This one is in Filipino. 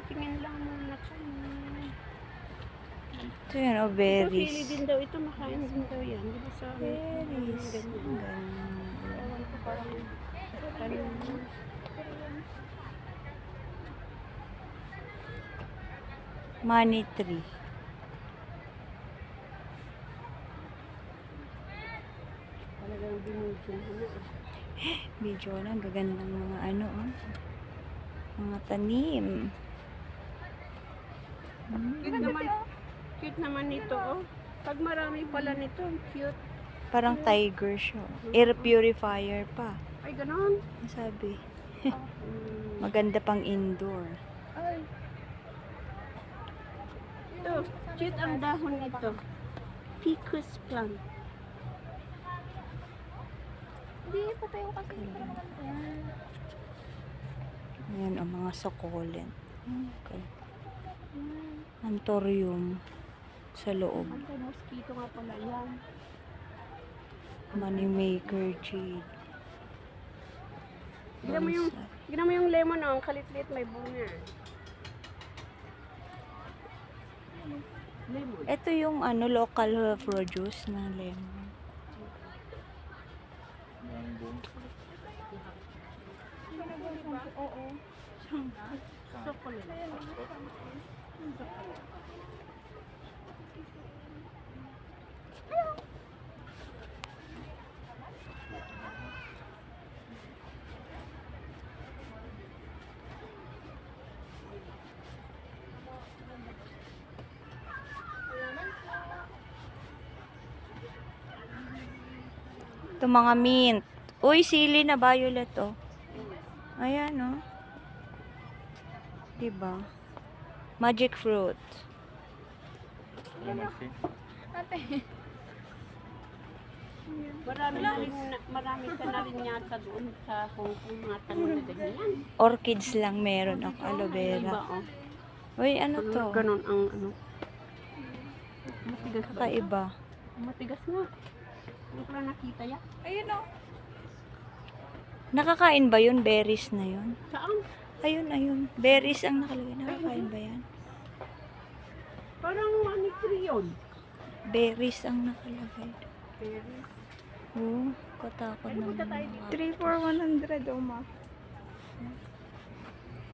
Tingin lang muna kami. Ito yan, oh, Ito, berries. pili din daw ito. Makain din daw yan. Di ba sa Berries. ganyan? Ewan ko parang Money tree. talagang binudyon mo na. Medyo lang, gagandang mga ano, oh. Mga tanim. Cute naman nito, oh. Pag marami pala nito, cute. Parang tiger siya. Air purifier pa. Ay, ganon. Ang sabi. Maganda pang indoor. Ay. Ito, cute ang dahon nito. Ficus plant. Hindi, patayo kasi. Yan. Ayan, ang mga succulent. Okay. Anthurium sa loob. Anti-mosquito nga pala yan. Money maker jade. Gina mo yung lemon, oh. Ang kalit-lit, may bunga. Lemon. Ito yung ano, local produce na lemon. Oo. Chocolate. Ito mga mint. Uy, sili na violet, oh. Ayan, oh. Diba? Magic fruit. Ate. Marami ka na rin yata doon sa Hong Kong mga tanong na ganyan. Orchids lang meron ako. Aloe vera. Iba, oh. Uy, ano to? Ganon ang ano. Matigas ba? Kakaiba. Matigas nga. Hindi ko lang nakita yan. Ayun o. Nakakain ba yun? Berries na yun? Saan? Ayun, ayun. Berries ang nakalagay. Nakakain ba yan? Parang money tree yun. Berries ang nakalagay. Berries. Oh, katakot Ano punta tayo naman. dito? 3 for 100 o ma.